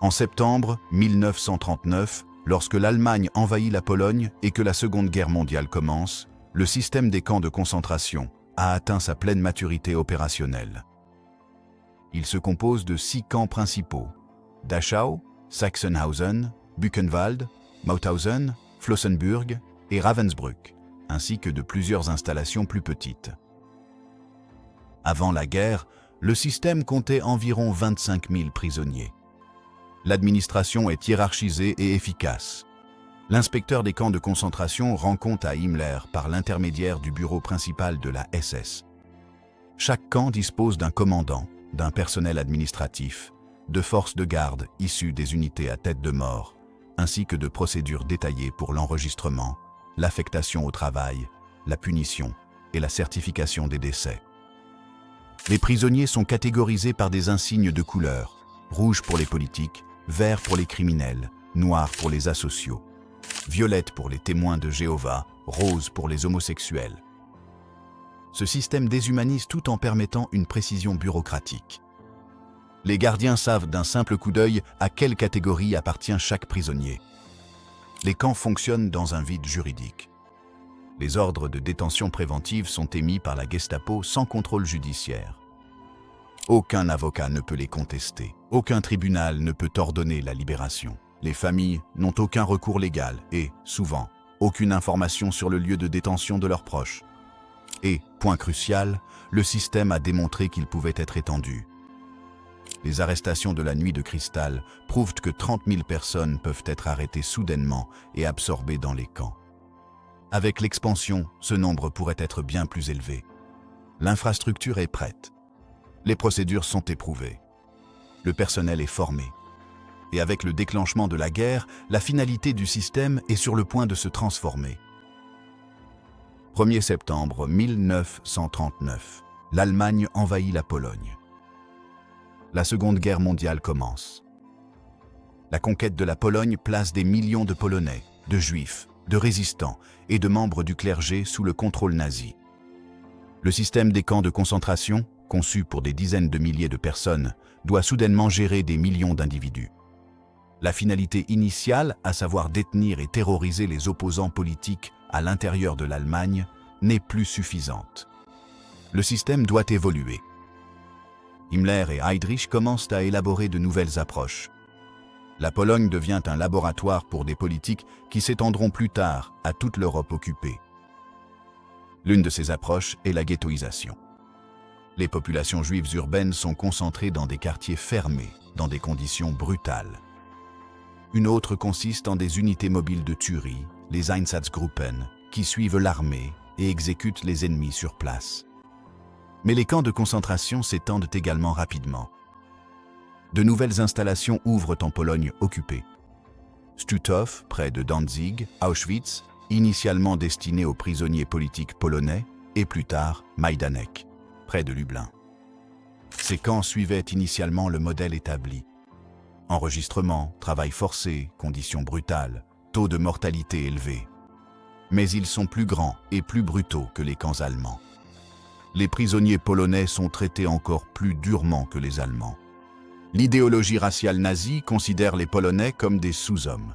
[SPEAKER 1] En septembre 1939, lorsque l'Allemagne envahit la Pologne et que la Seconde Guerre mondiale commence, le système des camps de concentration a atteint sa pleine maturité opérationnelle. Il se compose de 6 camps principaux: Dachau, Sachsenhausen, Buchenwald, Mauthausen, Flossenbürg et Ravensbrück, ainsi que de plusieurs installations plus petites. Avant la guerre, le système comptait environ 25 000 prisonniers. L'administration est hiérarchisée et efficace. L'inspecteur des camps de concentration rend compte à Himmler par l'intermédiaire du bureau principal de la SS. Chaque camp dispose d'un commandant, d'un personnel administratif, de forces de garde issues des unités à tête de mort, ainsi que de procédures détaillées pour l'enregistrement, l'affectation au travail, la punition et la certification des décès. Les prisonniers sont catégorisés par des insignes de couleur: rouge pour les politiques, vert pour les criminels, noir pour les asociaux, violette pour les témoins de Jéhovah, rose pour les homosexuels. Ce système déshumanise tout en permettant une précision bureaucratique. Les gardiens savent d'un simple coup d'œil à quelle catégorie appartient chaque prisonnier. Les camps fonctionnent dans un vide juridique. Les ordres de détention préventive sont émis par la Gestapo sans contrôle judiciaire. Aucun avocat ne peut les contester. Aucun tribunal ne peut ordonner la libération. Les familles n'ont aucun recours légal et, souvent, aucune information sur le lieu de détention de leurs proches. Et, point crucial, le système a démontré qu'il pouvait être étendu. Les arrestations de la nuit de cristal prouvent que 30 000 personnes peuvent être arrêtées soudainement et absorbées dans les camps. Avec l'expansion, ce nombre pourrait être bien plus élevé. L'infrastructure est prête. Les procédures sont éprouvées. Le personnel est formé. Et avec le déclenchement de la guerre, la finalité du système est sur le point de se transformer. 1er septembre 1939, l'Allemagne envahit la Pologne. La Seconde Guerre mondiale commence. La conquête de la Pologne place des millions de Polonais, de Juifs, de résistants et de membres du clergé sous le contrôle nazi. Le système des camps de concentration, conçu pour des dizaines de milliers de personnes, doit soudainement gérer des millions d'individus. La finalité initiale, à savoir détenir et terroriser les opposants politiques à l'intérieur de l'Allemagne, n'est plus suffisante. Le système doit évoluer. Himmler et Heydrich commencent à élaborer de nouvelles approches. La Pologne devient un laboratoire pour des politiques qui s'étendront plus tard à toute l'Europe occupée. L'une de ces approches est la ghettoisation. Les populations juives urbaines sont concentrées dans des quartiers fermés, dans des conditions brutales. Une autre consiste en des unités mobiles de tuerie, les Einsatzgruppen, qui suivent l'armée et exécutent les ennemis sur place. Mais les camps de concentration s'étendent également rapidement. De nouvelles installations ouvrent en Pologne occupée. Stutów, près de Danzig, Auschwitz, initialement destiné aux prisonniers politiques polonais, et plus tard Majdanek, près de Lublin. Ces camps suivaient initialement le modèle établi. Enregistrement, travail forcé, conditions brutales, taux de mortalité élevé. Mais ils sont plus grands et plus brutaux que les camps allemands. Les prisonniers polonais sont traités encore plus durement que les Allemands. L'idéologie raciale nazie considère les Polonais comme des sous-hommes.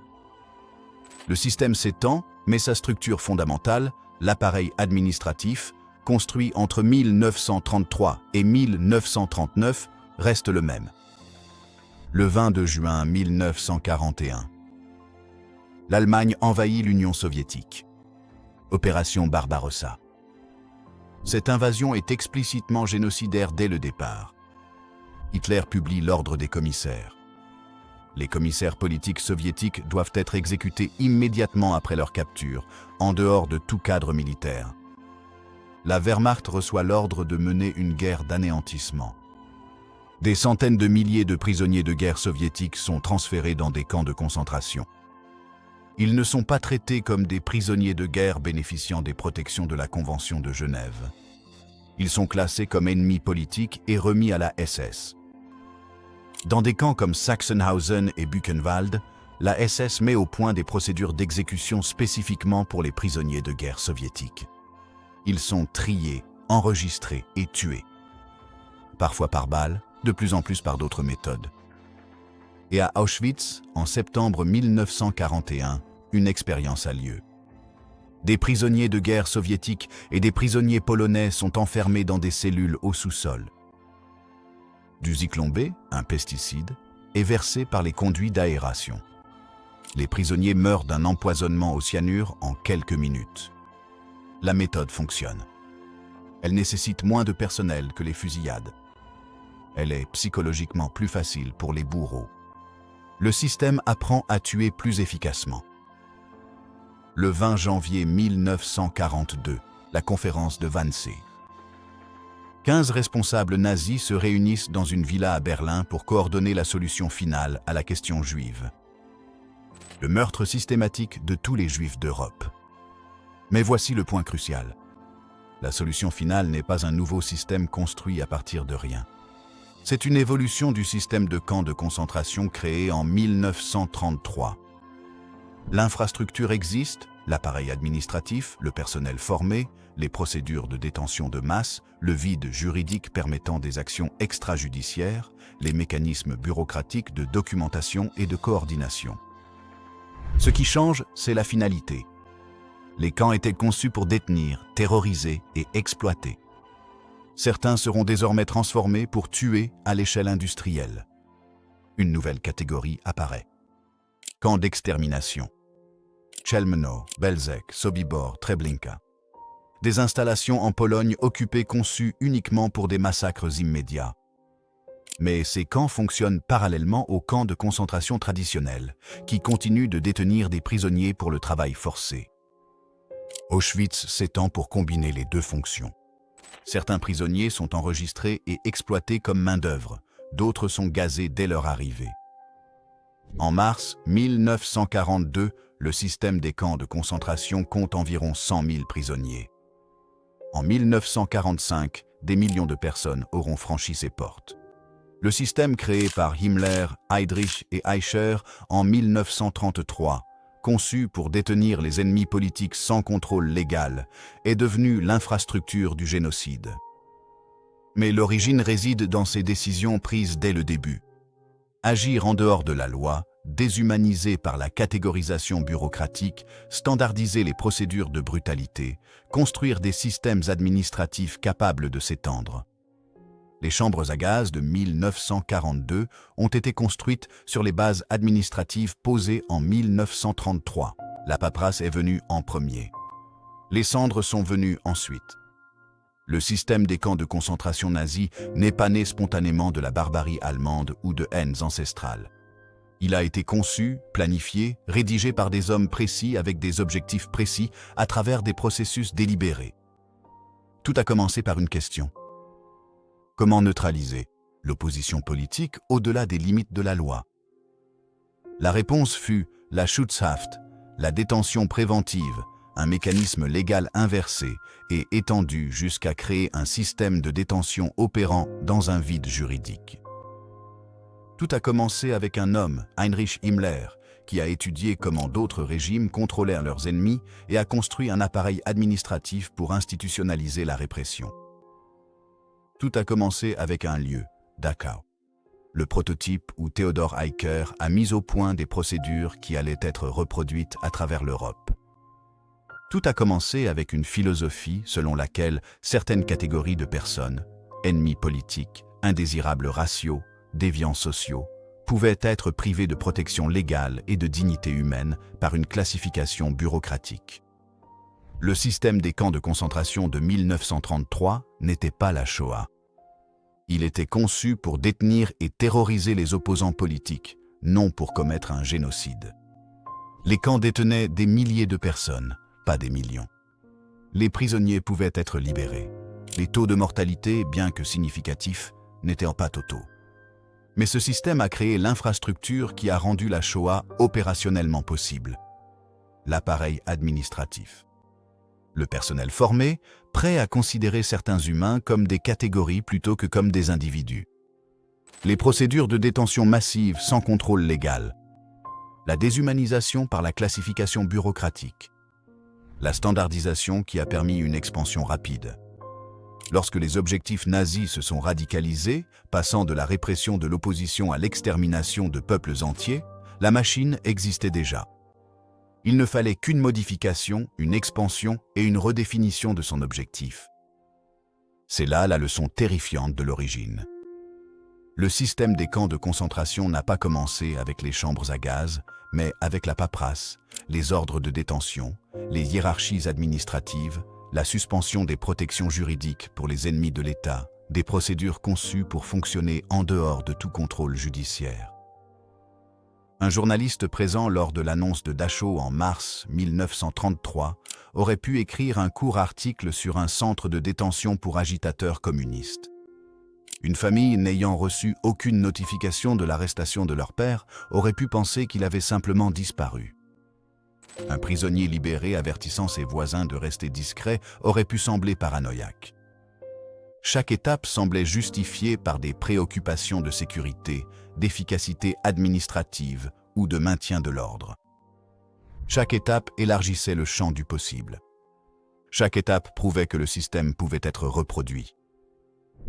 [SPEAKER 1] Le système s'étend, mais sa structure fondamentale, l'appareil administratif, construit entre 1933 et 1939, reste le même. Le 22 juin 1941, l'Allemagne envahit l'Union soviétique. Opération Barbarossa. Cette invasion est explicitement génocidaire dès le départ. Hitler publie l'ordre des commissaires. Les commissaires politiques soviétiques doivent être exécutés immédiatement après leur capture, en dehors de tout cadre militaire. La Wehrmacht reçoit l'ordre de mener une guerre d'anéantissement. Des centaines de milliers de prisonniers de guerre soviétiques sont transférés dans des camps de concentration. Ils ne sont pas traités comme des prisonniers de guerre bénéficiant des protections de la Convention de Genève. Ils sont classés comme ennemis politiques et remis à la SS. Dans des camps comme Sachsenhausen et Buchenwald, la SS met au point des procédures d'exécution spécifiquement pour les prisonniers de guerre soviétiques. Ils sont triés, enregistrés et tués. Parfois par balles, de plus en plus par d'autres méthodes. Et à Auschwitz, en septembre 1941, une expérience a lieu. Des prisonniers de guerre soviétiques et des prisonniers polonais sont enfermés dans des cellules au sous-sol. Du Zyklon B, un pesticide, est versé par les conduits d'aération. Les prisonniers meurent d'un empoisonnement au cyanure en quelques minutes. La méthode fonctionne. Elle nécessite moins de personnel que les fusillades. Elle est psychologiquement plus facile pour les bourreaux. Le système apprend à tuer plus efficacement. Le 20 janvier 1942, la conférence de Wannsee. 15 responsables nazis se réunissent dans une villa à Berlin pour coordonner la solution finale à la question juive. Le meurtre systématique de tous les juifs d'Europe. Mais voici le point crucial. La solution finale n'est pas un nouveau système construit à partir de rien. C'est une évolution du système de camps de concentration créé en 1933. L'infrastructure existe, l'appareil administratif, le personnel formé, les procédures de détention de masse, le vide juridique permettant des actions extrajudiciaires, les mécanismes bureaucratiques de documentation et de coordination. Ce qui change, c'est la finalité. Les camps étaient conçus pour détenir, terroriser et exploiter. Certains seront désormais transformés pour tuer à l'échelle industrielle. Une nouvelle catégorie apparaît. Camps d'extermination. Chelmno, Belzec, Sobibor, Treblinka. Des installations en Pologne occupées conçues uniquement pour des massacres immédiats. Mais ces camps fonctionnent parallèlement aux camps de concentration traditionnels, qui continuent de détenir des prisonniers pour le travail forcé. Auschwitz s'étend pour combiner les deux fonctions. Certains prisonniers sont enregistrés et exploités comme main-d'œuvre, d'autres sont gazés dès leur arrivée. En mars 1942, le système des camps de concentration compte environ 100 000 prisonniers. En 1945, des millions de personnes auront franchi ses portes. Le système créé par Himmler, Heydrich et Eicher en 1933, conçu pour détenir les ennemis politiques sans contrôle légal, est devenu l'infrastructure du génocide. Mais l'origine réside dans ces décisions prises dès le début. Agir en dehors de la loi, déshumaniser par la catégorisation bureaucratique, standardiser les procédures de brutalité, construire des systèmes administratifs capables de s'étendre. Les chambres à gaz de 1942 ont été construites sur les bases administratives posées en 1933. La paperasse est venue en premier. Les cendres sont venues ensuite. Le système des camps de concentration nazis n'est pas né spontanément de la barbarie allemande ou de haines ancestrales. Il a été conçu, planifié, rédigé par des hommes précis avec des objectifs précis à travers des processus délibérés. Tout a commencé par une question. Comment neutraliser l'opposition politique au-delà des limites de la loi? La réponse fut la Schutzhaft, la détention préventive, un mécanisme légal inversé et étendu jusqu'à créer un système de détention opérant dans un vide juridique. Tout a commencé avec un homme, Heinrich Himmler, qui a étudié comment d'autres régimes contrôlèrent leurs ennemis et a construit un appareil administratif pour institutionnaliser la répression. Tout a commencé avec un lieu, Dachau. Le prototype où Theodor Eicher a mis au point des procédures qui allaient être reproduites à travers l'Europe. Tout a commencé avec une philosophie selon laquelle certaines catégories de personnes, ennemis politiques, indésirables raciaux, déviants sociaux, pouvaient être privées de protection légale et de dignité humaine par une classification bureaucratique. Le système des camps de concentration de 1933 n'était pas la Shoah. Il était conçu pour détenir et terroriser les opposants politiques, non pour commettre un génocide. Les camps détenaient des milliers de personnes, pas des millions. Les prisonniers pouvaient être libérés. Les taux de mortalité, bien que significatifs, n'étaient pas totaux. Mais ce système a créé l'infrastructure qui a rendu la Shoah opérationnellement possible. L'appareil administratif. Le personnel formé, prêt à considérer certains humains comme des catégories plutôt que comme des individus. Les procédures de détention massive sans contrôle légal. La déshumanisation par la classification bureaucratique. La standardisation qui a permis une expansion rapide. Lorsque les objectifs nazis se sont radicalisés, passant de la répression de l'opposition à l'extermination de peuples entiers, la machine existait déjà. Il ne fallait qu'une modification, une expansion et une redéfinition de son objectif. C'est là la leçon terrifiante de l'origine. Le système des camps de concentration n'a pas commencé avec les chambres à gaz, mais avec la paperasse, les ordres de détention, les hiérarchies administratives, la suspension des protections juridiques pour les ennemis de l'État, des procédures conçues pour fonctionner en dehors de tout contrôle judiciaire. Un journaliste présent lors de l'annonce de Dachau en mars 1933 aurait pu écrire un court article sur un centre de détention pour agitateurs communistes. Une famille n'ayant reçu aucune notification de l'arrestation de leur père aurait pu penser qu'il avait simplement disparu. Un prisonnier libéré avertissant ses voisins de rester discrets aurait pu sembler paranoïaque. Chaque étape semblait justifiée par des préoccupations de sécurité, d'efficacité administrative ou de maintien de l'ordre. Chaque étape élargissait le champ du possible. Chaque étape prouvait que le système pouvait être reproduit.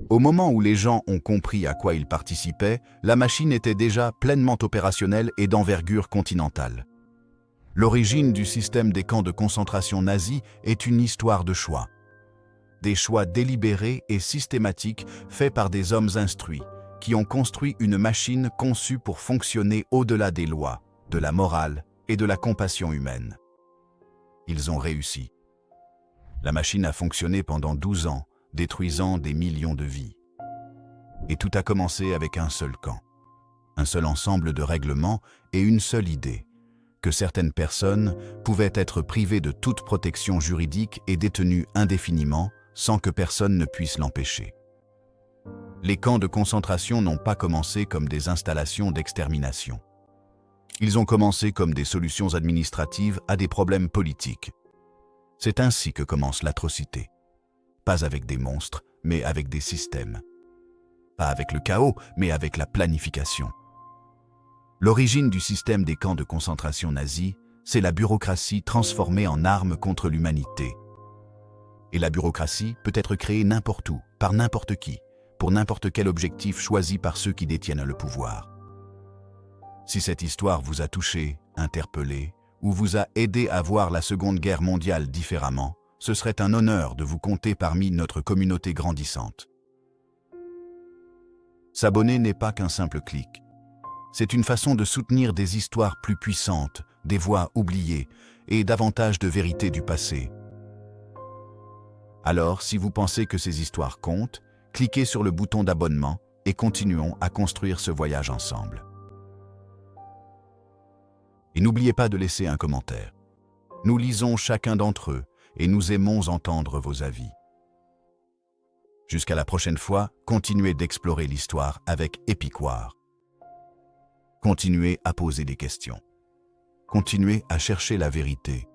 [SPEAKER 1] Au moment où les gens ont compris à quoi ils participaient, la machine était déjà pleinement opérationnelle et d'envergure continentale. L'origine du système des camps de concentration nazis est une histoire de choix. Des choix délibérés et systématiques faits par des hommes instruits, qui ont construit une machine conçue pour fonctionner au-delà des lois, de la morale et de la compassion humaine. Ils ont réussi. La machine a fonctionné pendant 12 ans, détruisant des millions de vies. Et tout a commencé avec un seul camp, un seul ensemble de règlements et une seule idée, que certaines personnes pouvaient être privées de toute protection juridique et détenues indéfiniment sans que personne ne puisse l'empêcher. Les camps de concentration n'ont pas commencé comme des installations d'extermination. Ils ont commencé comme des solutions administratives à des problèmes politiques. C'est ainsi que commence l'atrocité. Pas avec des monstres, mais avec des systèmes. Pas avec le chaos, mais avec la planification. L'origine du système des camps de concentration nazis, c'est la bureaucratie transformée en arme contre l'humanité. Et la bureaucratie peut être créée n'importe où, par n'importe qui, pour n'importe quel objectif choisi par ceux qui détiennent le pouvoir. Si cette histoire vous a touché, interpellé, ou vous a aidé à voir la Seconde Guerre mondiale différemment, ce serait un honneur de vous compter parmi notre communauté grandissante. S'abonner n'est pas qu'un simple clic. C'est une façon de soutenir des histoires plus puissantes, des voix oubliées et davantage de vérité du passé. Alors, si vous pensez que ces histoires comptent, cliquez sur le bouton d'abonnement et continuons à construire ce voyage ensemble. Et n'oubliez pas de laisser un commentaire. Nous lisons chacun d'entre eux et nous aimons entendre vos avis. Jusqu'à la prochaine fois, continuez d'explorer l'histoire avec Epiquoire. Continuez à poser des questions. Continuez à chercher la vérité.